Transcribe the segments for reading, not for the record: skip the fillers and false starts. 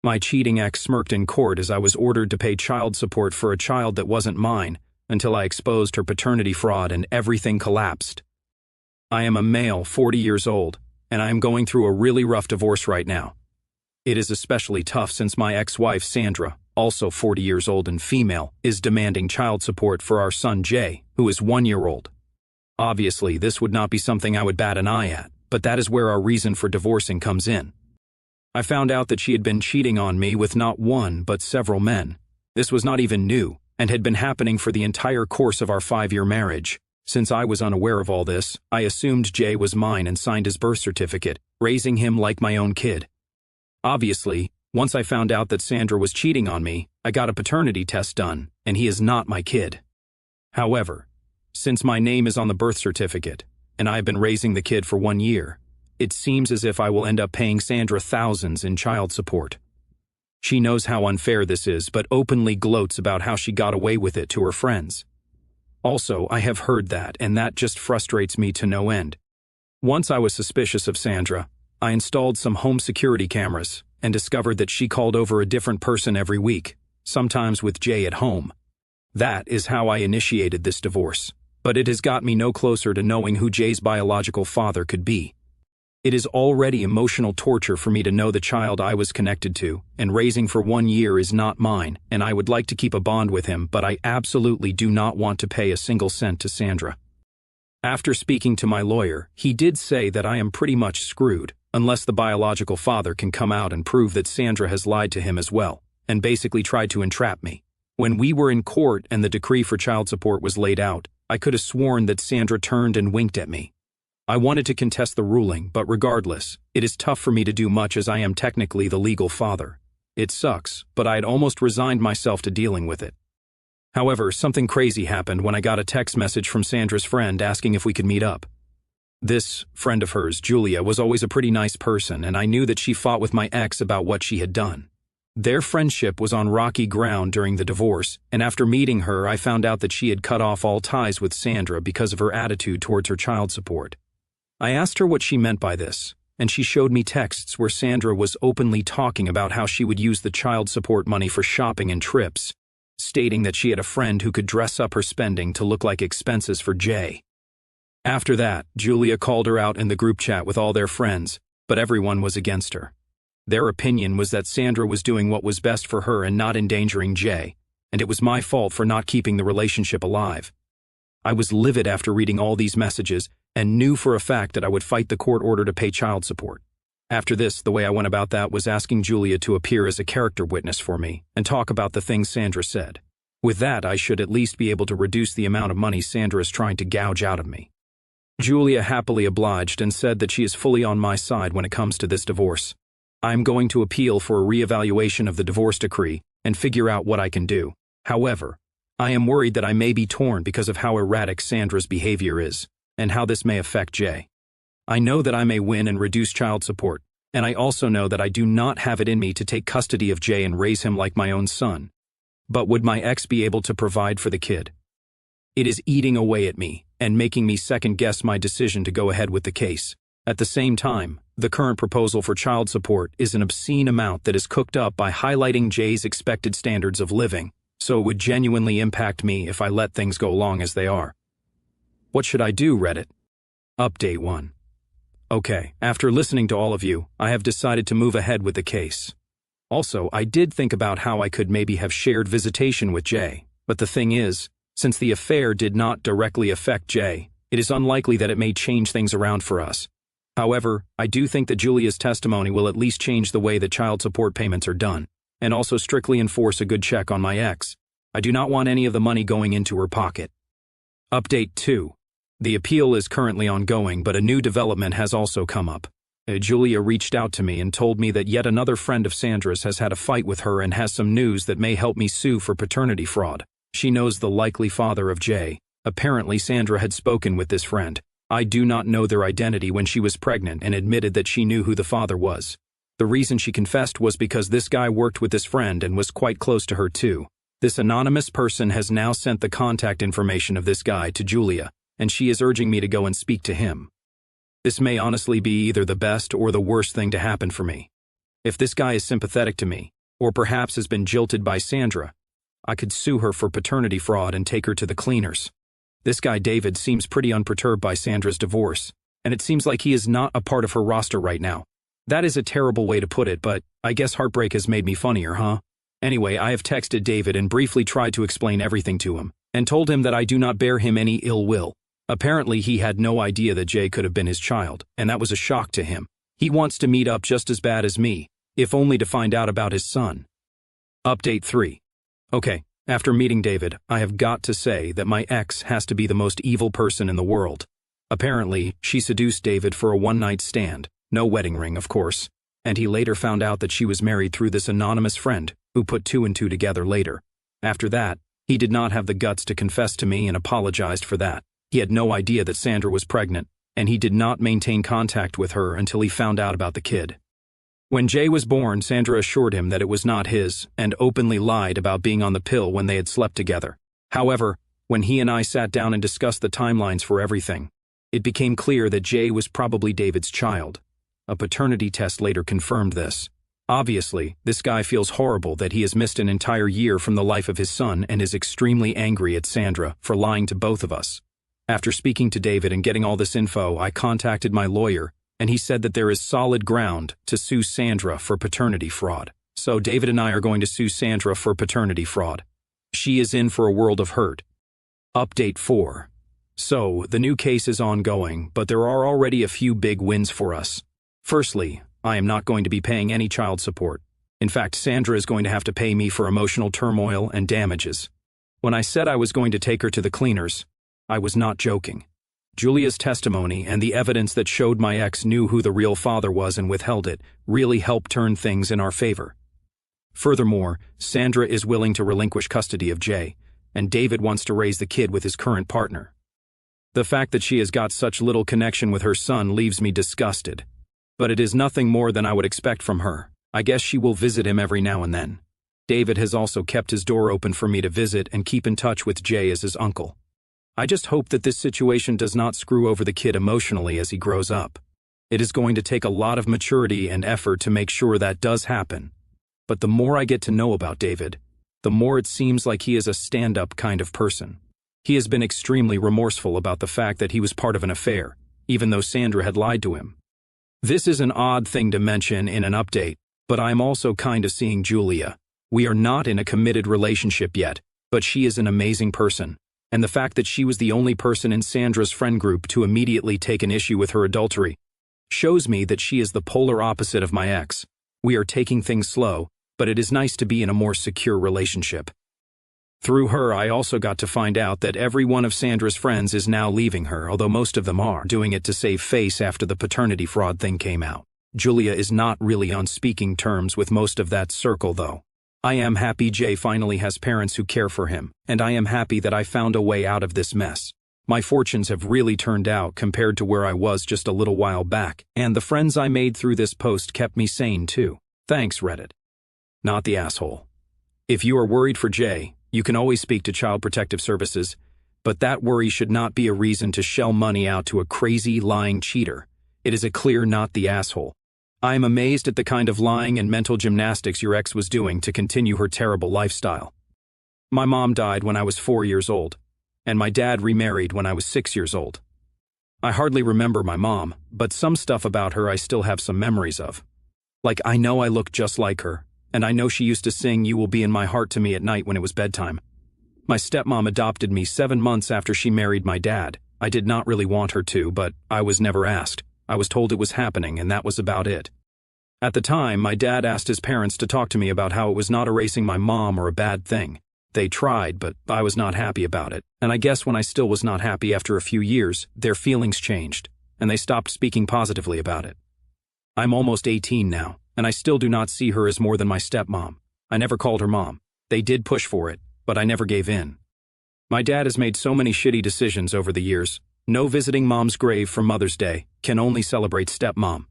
My cheating ex smirked in court as I was ordered to pay child support for a child that wasn't mine until I exposed her paternity fraud and everything collapsed. I am a male, 40 years old, and I am going through a really rough divorce right now. It is especially tough since my ex-wife Sandra, also 40 years old and female, is demanding child support for our son Jay, who is 1 year old. Obviously, this would not be something I would bat an eye at, but that is where our reason for divorcing comes in. I found out that she had been cheating on me with not one but several men. This was not even new, and had been happening for the entire course of our 5-year marriage. Since I was unaware of all this, I assumed Jay was mine and signed his birth certificate, raising him like my own kid. Obviously, once I found out that Sandra was cheating on me, I got a paternity test done, and he is not my kid. However, since my name is on the birth certificate, and I have been raising the kid for 1 year, it seems as if I will end up paying Sandra thousands in child support. She knows how unfair this is, but openly gloats about how she got away with it to her friends. Also, I have heard that, and that just frustrates me to no end. Once I was suspicious of Sandra, I installed some home security cameras and discovered that she called over a different person every week, sometimes with Jay at home. That is how I initiated this divorce, but it has got me no closer to knowing who Jay's biological father could be. It is already emotional torture for me to know the child I was connected to and raising for 1 year is not mine, and I would like to keep a bond with him, but I absolutely do not want to pay a single cent to Sandra. After speaking to my lawyer, he did say that I am pretty much screwed, unless the biological father can come out and prove that Sandra has lied to him as well, and basically tried to entrap me. When we were in court and the decree for child support was laid out, I could have sworn that Sandra turned and winked at me. I wanted to contest the ruling, but regardless, it is tough for me to do much as I am technically the legal father. It sucks, but I had almost resigned myself to dealing with it. However, something crazy happened when I got a text message from Sandra's friend asking if we could meet up. This friend of hers, Julia, was always a pretty nice person, and I knew that she fought with my ex about what she had done. Their friendship was on rocky ground during the divorce, and after meeting her, I found out that she had cut off all ties with Sandra because of her attitude towards her child support. I asked her what she meant by this, and she showed me texts where Sandra was openly talking about how she would use the child support money for shopping and trips, stating that she had a friend who could dress up her spending to look like expenses for Jay. After that, Julia called her out in the group chat with all their friends, but everyone was against her. Their opinion was that Sandra was doing what was best for her and not endangering Jay, and it was my fault for not keeping the relationship alive. I was livid after reading all these messages and knew for a fact that I would fight the court order to pay child support. After this, the way I went about that was asking Julia to appear as a character witness for me and talk about the things Sandra said. With that, I should at least be able to reduce the amount of money Sandra is trying to gouge out of me. Julia happily obliged and said that she is fully on my side when it comes to this divorce. I am going to appeal for a reevaluation of the divorce decree and figure out what I can do. However, I am worried that I may be torn because of how erratic Sandra's behavior is, and how this may affect Jay. I know that I may win and reduce child support, and I also know that I do not have it in me to take custody of Jay and raise him like my own son. But would my ex be able to provide for the kid? It is eating away at me and making me second-guess my decision to go ahead with the case. At the same time, the current proposal for child support is an obscene amount that is cooked up by highlighting Jay's expected standards of living, so it would genuinely impact me if I let things go along as they are. What should I do, Reddit? Update 1. Okay, after listening to all of you, I have decided to move ahead with the case. Also, I did think about how I could maybe have shared visitation with Jay, but the thing is, since the affair did not directly affect Jay, it is unlikely that it may change things around for us. However, I do think that Julia's testimony will at least change the way that child support payments are done, and also strictly enforce a good check on my ex. I do not want any of the money going into her pocket. Update 2. The appeal is currently ongoing, but a new development has also come up. Julia reached out to me and told me that yet another friend of Sandra's has had a fight with her and has some news that may help me sue for paternity fraud. She knows the likely father of Jay. Apparently, Sandra had spoken with this friend. I do not know their identity when she was pregnant and admitted that she knew who the father was. The reason she confessed was because this guy worked with this friend and was quite close to her too. This anonymous person has now sent the contact information of this guy to Julia, and she is urging me to go and speak to him. This may honestly be either the best or the worst thing to happen for me. If this guy is sympathetic to me, or perhaps has been jilted by Sandra. I could sue her for paternity fraud and take her to the cleaners. This guy David seems pretty unperturbed by Sandra's divorce, and it seems like he is not a part of her roster right now. That is a terrible way to put it, but I guess heartbreak has made me funnier, huh? Anyway, I have texted David and briefly tried to explain everything to him, and told him that I do not bear him any ill will. Apparently, he had no idea that Jay could have been his child, and that was a shock to him. He wants to meet up just as bad as me, if only to find out about his son. Update 3. Okay, after meeting David, I have got to say that my ex has to be the most evil person in the world. Apparently, she seduced David for a one-night stand, no wedding ring, of course, and he later found out that she was married through this anonymous friend, who put 2 and 2 together later. After that, he did not have the guts to confess to me and apologized for that. He had no idea that Sandra was pregnant, and he did not maintain contact with her until he found out about the kid. When Jay was born, Sandra assured him that it was not his, and openly lied about being on the pill when they had slept together. However, when he and I sat down and discussed the timelines for everything, it became clear that Jay was probably David's child. A paternity test later confirmed this. Obviously, this guy feels horrible that he has missed an entire year from the life of his son and is extremely angry at Sandra for lying to both of us. After speaking to David and getting all this info, I contacted my lawyer, and he said that there is solid ground to sue Sandra for paternity fraud. So David and I are going to sue Sandra for paternity fraud. She is in for a world of hurt. Update 4. So, the new case is ongoing, but there are already a few big wins for us. Firstly, I am not going to be paying any child support. In fact, Sandra is going to have to pay me for emotional turmoil and damages. When I said I was going to take her to the cleaners, I was not joking. Julia's testimony and the evidence that showed my ex knew who the real father was and withheld it really helped turn things in our favor. Furthermore, Sandra is willing to relinquish custody of Jay, and David wants to raise the kid with his current partner. The fact that she has got such little connection with her son leaves me disgusted. But it is nothing more than I would expect from her. I guess she will visit him every now and then. David has also kept his door open for me to visit and keep in touch with Jay as his uncle. I just hope that this situation does not screw over the kid emotionally as he grows up. It is going to take a lot of maturity and effort to make sure that does happen. But the more I get to know about David, the more it seems like he is a stand-up kind of person. He has been extremely remorseful about the fact that he was part of an affair, even though Sandra had lied to him. This is an odd thing to mention in an update, but I'm also kind of seeing Julia. We are not in a committed relationship yet, but she is an amazing person, and the fact that she was the only person in Sandra's friend group to immediately take an issue with her adultery shows me that she is the polar opposite of my ex. We are taking things slow, but it is nice to be in a more secure relationship. Through her, I also got to find out that every one of Sandra's friends is now leaving her, although most of them are doing it to save face after the paternity fraud thing came out. Julia is not really on speaking terms with most of that circle, though. I am happy Jay finally has parents who care for him, and I am happy that I found a way out of this mess. My fortunes have really turned out compared to where I was just a little while back, and the friends I made through this post kept me sane too. Thanks, Reddit. Not the asshole. If you are worried for Jay, you can always speak to Child Protective Services, but that worry should not be a reason to shell money out to a crazy, lying cheater. It is a clear not the asshole. I am amazed at the kind of lying and mental gymnastics your ex was doing to continue her terrible lifestyle. My mom died when I was 4 years old, and my dad remarried when I was 6 years old. I hardly remember my mom, but some stuff about her I still have some memories of. Like, I know I look just like her, and I know she used to sing "You Will Be in My Heart" to me at night when it was bedtime. My stepmom adopted me 7 months after she married my dad. I did not really want her to, but I was never asked. I was told it was happening, and that was about it. At the time, my dad asked his parents to talk to me about how it was not erasing my mom or a bad thing. They tried, but I was not happy about it, and I guess when I still was not happy after a few years, their feelings changed, and they stopped speaking positively about it. I'm almost 18 now, and I still do not see her as more than my stepmom. I never called her mom. They did push for it, but I never gave in. My dad has made so many shitty decisions over the years. No visiting mom's grave for Mother's Day, can only celebrate stepmom.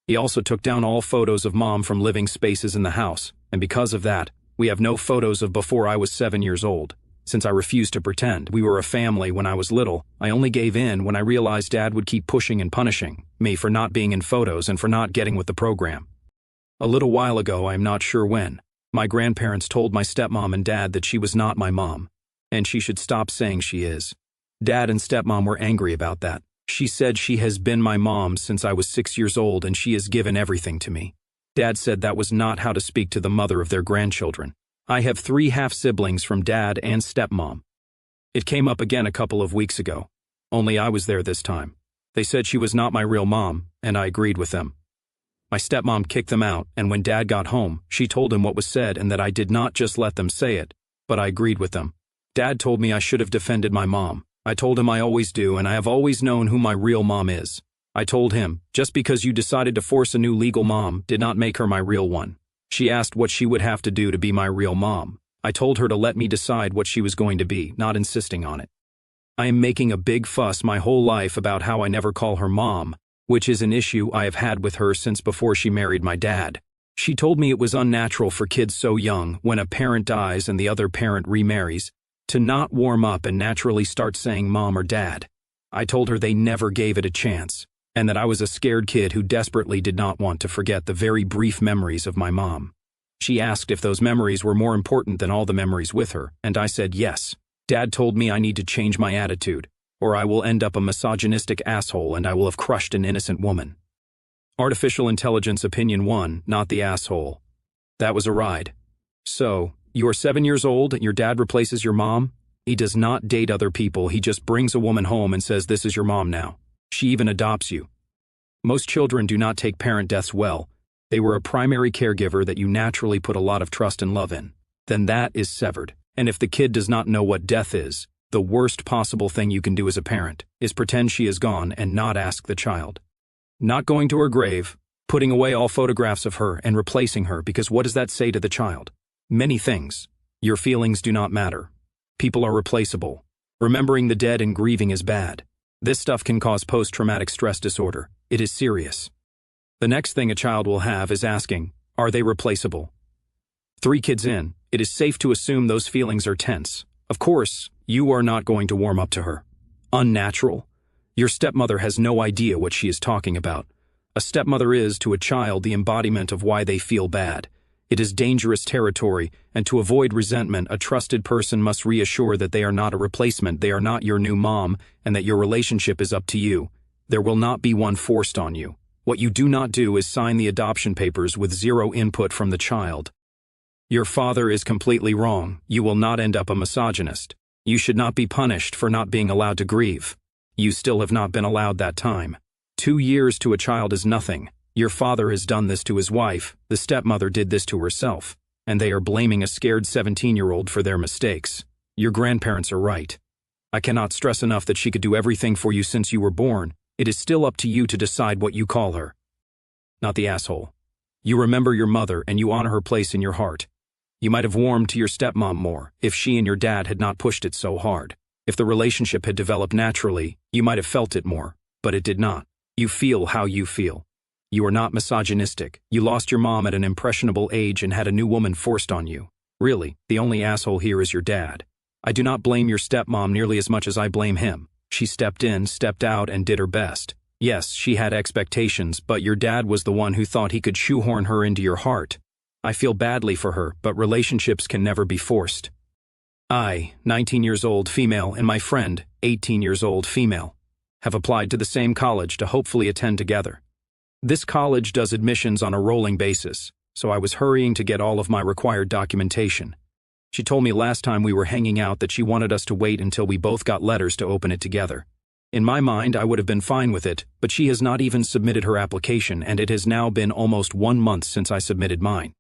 He also took down all photos of mom from living spaces in the house, and because of that, we have no photos of before I was 7 years old. Since I refused to pretend we were a family when I was little, I only gave in when I realized Dad would keep pushing and punishing me for not being in photos and for not getting with the program. A little while ago, I am not sure when, My grandparents told my stepmom and dad that she was not my mom, and she should stop saying she is. Dad and stepmom were angry about that. She said she has been my mom since I was 6 years old and she has given everything to me. Dad said that was not how to speak to the mother of their grandchildren. I have 3 half-siblings from dad and stepmom. It came up again a couple of weeks ago. Only I was there this time. They said she was not my real mom, and I agreed with them. My stepmom kicked them out, and when Dad got home, she told him what was said and that I did not just let them say it, but I agreed with them. Dad told me I should have defended my mom. I told him I always do, and I have always known who my real mom is. I told him, just because you decided to force a new legal mom did not make her my real one. She asked what she would have to do to be my real mom. I told her to let me decide what she was going to be, not insisting on it. I am making a big fuss my whole life about how I never call her mom, which is an issue I have had with her since before she married my dad. She told me it was unnatural for kids so young, when a parent dies and the other parent remarries, to not warm up and naturally start saying mom or dad. I told her they never gave it a chance, and that I was a scared kid who desperately did not want to forget the very brief memories of my mom. She asked if those memories were more important than all the memories with her, and I said yes. Dad told me I need to change my attitude, or I will end up a misogynistic asshole and I will have crushed an innocent woman. Artificial Intelligence Opinion 1, not the asshole. That was a ride. So, you are 7 years old and your dad replaces your mom? He does not date other people, he just brings a woman home and says this is your mom now. She even adopts you. Most children do not take parent deaths well. They were a primary caregiver that you naturally put a lot of trust and love in. Then that is severed. And if the kid does not know what death is, the worst possible thing you can do as a parent is pretend she is gone and not ask the child. Not going to her grave, putting away all photographs of her and replacing her, because what does that say to the child? Many things. Your feelings do not matter. People are replaceable. Remembering the dead and grieving is bad. This stuff can cause post-traumatic stress disorder. It is serious. The next thing a child will have is asking, are they replaceable? 3 kids in, it is safe to assume those feelings are tense. Of course, you are not going to warm up to her. Unnatural? Your stepmother has no idea what she is talking about. A stepmother is, to a child, the embodiment of why they feel bad. It is dangerous territory, and to avoid resentment, a trusted person must reassure that they are not a replacement, they are not your new mom, and that your relationship is up to you. There will not be one forced on you. What you do not do is sign the adoption papers with 0 input from the child. Your father is completely wrong. You will not end up a misogynist. You should not be punished for not being allowed to grieve. You still have not been allowed that time. 2 years to a child is nothing. Your father has done this to his wife, the stepmother did this to herself, and they are blaming a scared 17-year-old for their mistakes. Your grandparents are right. I cannot stress enough that she could do everything for you since you were born. It is still up to you to decide what you call her. Not the asshole. You remember your mother and you honor her place in your heart. You might have warmed to your stepmom more if she and your dad had not pushed it so hard. If the relationship had developed naturally, you might have felt it more, but it did not. You feel how you feel. You are not misogynistic. You lost your mom at an impressionable age and had a new woman forced on you. Really, the only asshole here is your dad. I do not blame your stepmom nearly as much as I blame him. She stepped in, stepped out, and did her best. Yes, she had expectations, but your dad was the one who thought he could shoehorn her into your heart. I feel badly for her, but relationships can never be forced. I, 19 years old female, and my friend, 18 years old female, have applied to the same college to hopefully attend together. This college does admissions on a rolling basis, so I was hurrying to get all of my required documentation. She told me last time we were hanging out that she wanted us to wait until we both got letters to open it together. In my mind, I would have been fine with it, but she has not even submitted her application, and it has now been almost 1 month since I submitted mine.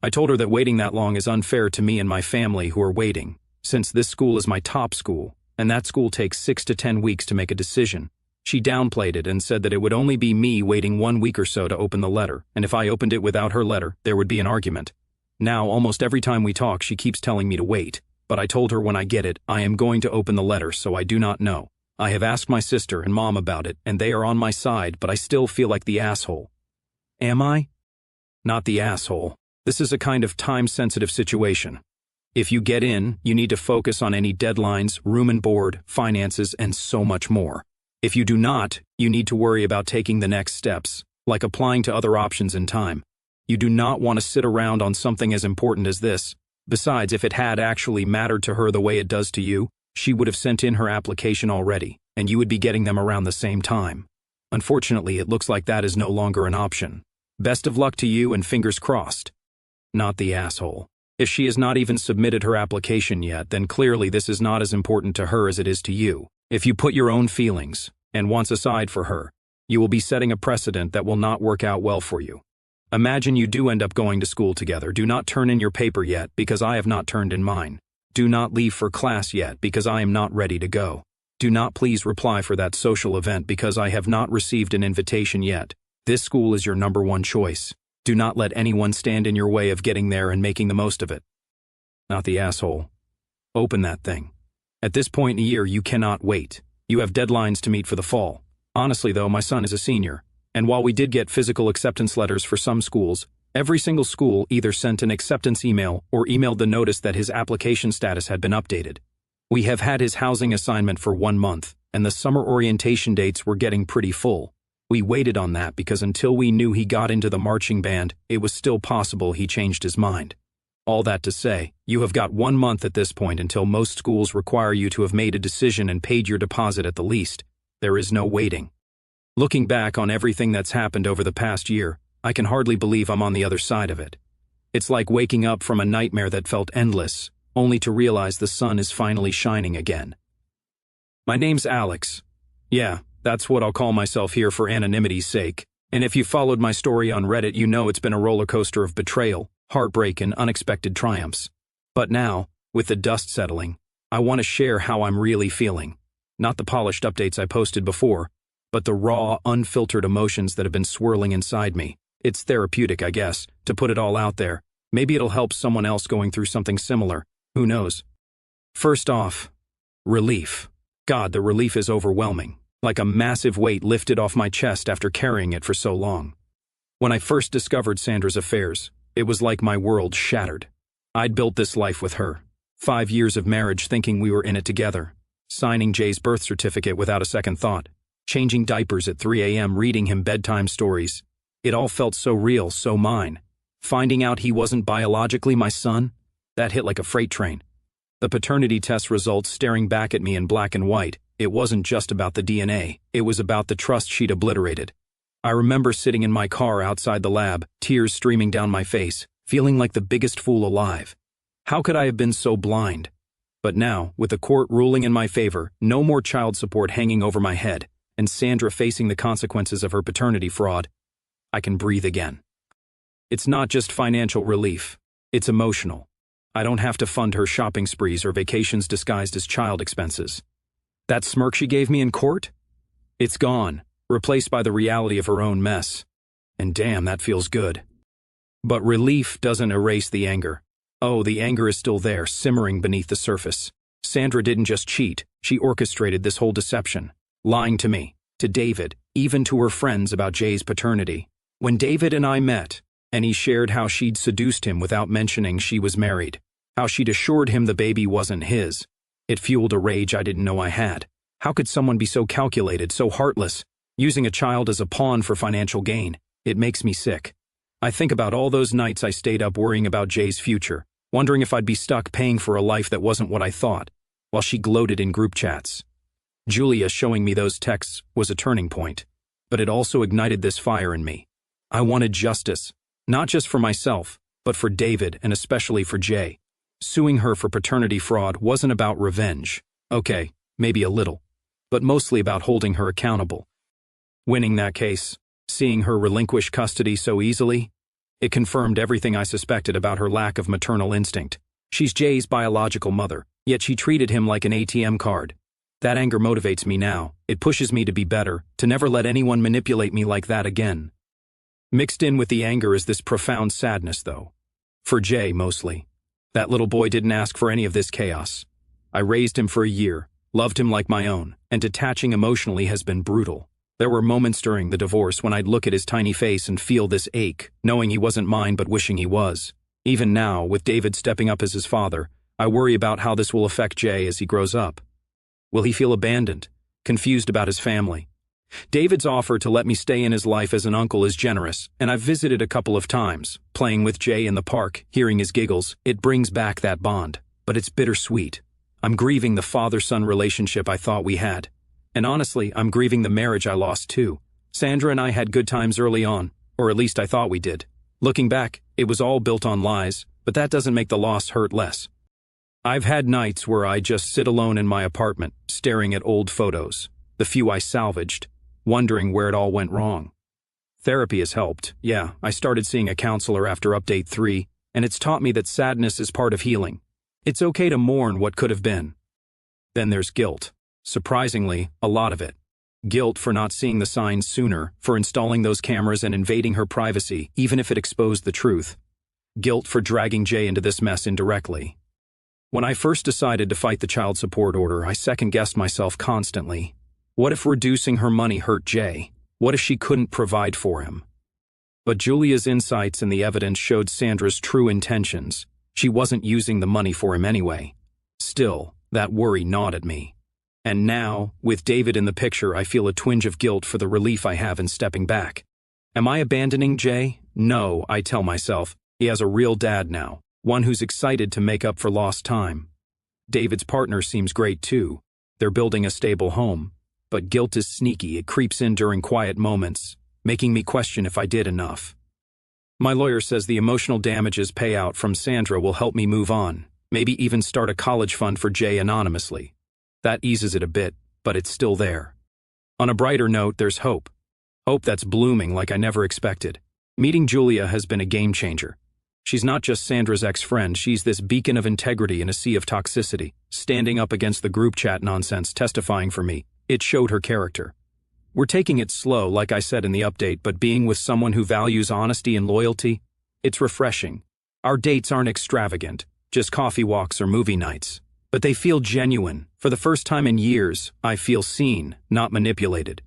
I told her that waiting that long is unfair to me and my family who are waiting, since this school is my top school, and that school takes 6 to 10 weeks to make a decision. She downplayed it and said that it would only be me waiting 1 week or so to open the letter, and if I opened it without her letter, there would be an argument. Now, almost every time we talk, she keeps telling me to wait, but I told her when I get it, I am going to open the letter, so I do not know. I have asked my sister and mom about it, and they are on my side, but I still feel like the asshole. Am I? Not the asshole. This is a kind of time-sensitive situation. If you get in, you need to focus on any deadlines, room and board, finances, and so much more. If you do not, you need to worry about taking the next steps, like applying to other options in time. You do not want to sit around on something as important as this. Besides, if it had actually mattered to her the way it does to you, she would have sent in her application already, and you would be getting them around the same time. Unfortunately, it looks like that is no longer an option. Best of luck to you and fingers crossed. Not the asshole. If she has not even submitted her application yet, then clearly this is not as important to her as it is to you. If you put your own feelings and wants aside for her, you will be setting a precedent that will not work out well for you. Imagine you do end up going to school together. Do not turn in your paper yet because I have not turned in mine. Do not leave for class yet because I am not ready to go. Do not please reply for that social event because I have not received an invitation yet. This school is your number one choice. Do not let anyone stand in your way of getting there and making the most of it. Not the asshole. Open that thing. At this point in the year, you cannot wait. You have deadlines to meet for the fall. Honestly though, my son is a senior. And while we did get physical acceptance letters for some schools, every single school either sent an acceptance email or emailed the notice that his application status had been updated. We have had his housing assignment for 1 month, and the summer orientation dates were getting pretty full. We waited on that because until we knew he got into the marching band, it was still possible he changed his mind. All that to say, you have got 1 month at this point until most schools require you to have made a decision and paid your deposit at the least. There is no waiting. Looking back on everything that's happened over the past year, I can hardly believe I'm on the other side of it. It's like waking up from a nightmare that felt endless, only to realize the sun is finally shining again. My name's Alex. Yeah, that's what I'll call myself here for anonymity's sake. And if you followed my story on Reddit, you know it's been a roller coaster of betrayal, heartbreak, and unexpected triumphs. But now, with the dust settling, I want to share how I'm really feeling. Not the polished updates I posted before, but the raw, unfiltered emotions that have been swirling inside me. It's therapeutic, I guess, to put it all out there. Maybe it'll help someone else going through something similar. Who knows? First off, relief. God, the relief is overwhelming. Like a massive weight lifted off my chest after carrying it for so long. When I first discovered Sandra's affairs, it was like my world shattered. I'd built this life with her. 5 years of marriage thinking we were in it together. Signing Jay's birth certificate without a second thought. Changing diapers at 3 a.m., reading him bedtime stories. It all felt so real, so mine. Finding out he wasn't biologically my son, that hit like a freight train. The paternity test results staring back at me in black and white. It wasn't just about the DNA, it was about the trust she'd obliterated. I remember sitting in my car outside the lab, tears streaming down my face, feeling like the biggest fool alive. How could I have been so blind? But now, with the court ruling in my favor, no more child support hanging over my head, and Sandra facing the consequences of her paternity fraud, I can breathe again. It's not just financial relief, it's emotional. I don't have to fund her shopping sprees or vacations disguised as child expenses. That smirk she gave me in court? It's gone, replaced by the reality of her own mess. And damn, that feels good. But relief doesn't erase the anger. Oh, the anger is still there, simmering beneath the surface. Sandra didn't just cheat, she orchestrated this whole deception. Lying to me, to David, even to her friends about Jay's paternity. When David and I met, and he shared how she'd seduced him without mentioning she was married, how she'd assured him the baby wasn't his, it fueled a rage I didn't know I had. How could someone be so calculated, so heartless, using a child as a pawn for financial gain? It makes me sick. I think about all those nights I stayed up worrying about Jay's future, wondering if I'd be stuck paying for a life that wasn't what I thought, while she gloated in group chats. Julia showing me those texts was a turning point, but it also ignited this fire in me. I wanted justice, not just for myself, but for David and especially for Jay. Suing her for paternity fraud wasn't about revenge. Okay, maybe a little, but mostly about holding her accountable. Winning that case, seeing her relinquish custody so easily, it confirmed everything I suspected about her lack of maternal instinct. She's Jay's biological mother, yet she treated him like an ATM card. That anger motivates me now. It pushes me to be better, to never let anyone manipulate me like that again. Mixed in with the anger is this profound sadness, though. For Jay, mostly. That little boy didn't ask for any of this chaos. I raised him for a year, loved him like my own, and detaching emotionally has been brutal. There were moments during the divorce when I'd look at his tiny face and feel this ache, knowing he wasn't mine but wishing he was. Even now, with David stepping up as his father, I worry about how this will affect Jay as he grows up. Will he feel abandoned, confused about his family? David's offer to let me stay in his life as an uncle is generous, and I've visited a couple of times, playing with Jay in the park, hearing his giggles. It brings back that bond, but it's bittersweet. I'm grieving the father-son relationship I thought we had. And honestly, I'm grieving the marriage I lost too. Sandra and I had good times early on, or at least I thought we did. Looking back, it was all built on lies, but that doesn't make the loss hurt less. I've had nights where I just sit alone in my apartment, staring at old photos, the few I salvaged, wondering where it all went wrong. Therapy has helped. Yeah, I started seeing a counselor after update 3, and it's taught me that sadness is part of healing. It's okay to mourn what could have been. Then there's guilt. Surprisingly, a lot of it. Guilt for not seeing the signs sooner, for installing those cameras and invading her privacy, even if it exposed the truth. Guilt for dragging Jay into this mess indirectly. When I first decided to fight the child support order, I second-guessed myself constantly. What if reducing her money hurt Jay? What if she couldn't provide for him? But Julia's insights and the evidence showed Sandra's true intentions. She wasn't using the money for him anyway. Still, that worry gnawed at me. And now, with David in the picture, I feel a twinge of guilt for the relief I have in stepping back. Am I abandoning Jay? No, I tell myself. He has a real dad now, one who's excited to make up for lost time. David's partner seems great too. They're building a stable home. But guilt is sneaky. It creeps in during quiet moments, making me question if I did enough. My lawyer says the emotional damages payout from Sandra will help me move on, maybe even start a college fund for Jay anonymously. That eases it a bit, but it's still there. On a brighter note, there's hope. Hope that's blooming like I never expected. Meeting Julia has been a game changer. She's not just Sandra's ex-friend, she's this beacon of integrity in a sea of toxicity, standing up against the group chat nonsense, testifying for me. It showed her character. We're taking it slow, like I said in the update, but being with someone who values honesty and loyalty, it's refreshing. Our dates aren't extravagant, just coffee walks or movie nights. But they feel genuine. For the first time in years, I feel seen, not manipulated.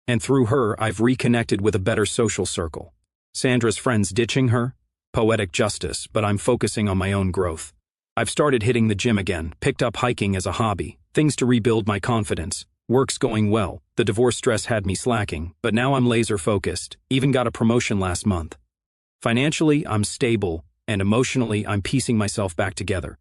And through her, I've reconnected with a better social circle. Sandra's friends ditching her? Poetic justice, but I'm focusing on my own growth. I've started hitting the gym again, picked up hiking as a hobby, things to rebuild my confidence. Work's going well. The divorce stress had me slacking, but now I'm laser-focused, even got a promotion last month. Financially, I'm stable, and emotionally, I'm piecing myself back together.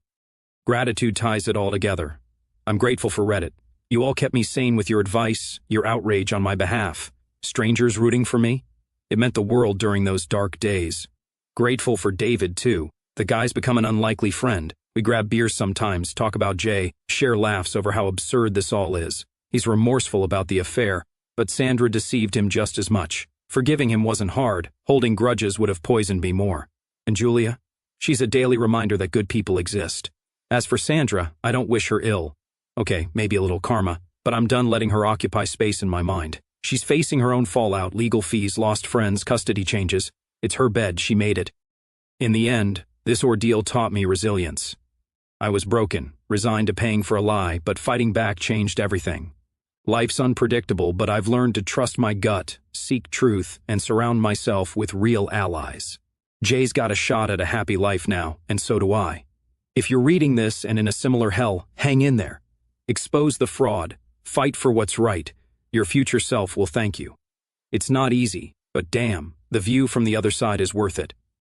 Gratitude ties it all together. I'm grateful for Reddit. You all kept me sane with your advice, your outrage on my behalf. Strangers rooting for me? It meant the world during those dark days. Grateful for David, too. The guy's become an unlikely friend. We grab beers sometimes, talk about Jay, share laughs over how absurd this all is. He's remorseful about the affair, but Sandra deceived him just as much. Forgiving him wasn't hard. Holding grudges would have poisoned me more. And Julia? She's a daily reminder that good people exist. As for Sandra, I don't wish her ill. Okay, maybe a little karma, but I'm done letting her occupy space in my mind. She's facing her own fallout, legal fees, lost friends, custody changes. It's her bed, she made it. In the end, this ordeal taught me resilience. I was broken, resigned to paying for a lie, but fighting back changed everything. Life's unpredictable, but I've learned to trust my gut, seek truth, and surround myself with real allies. Jay's got a shot at a happy life now, and so do I. If you're reading this and in a similar hell, hang in there. Expose the fraud. Fight for what's right. Your future self will thank you. It's not easy, but damn, the view from the other side is worth it.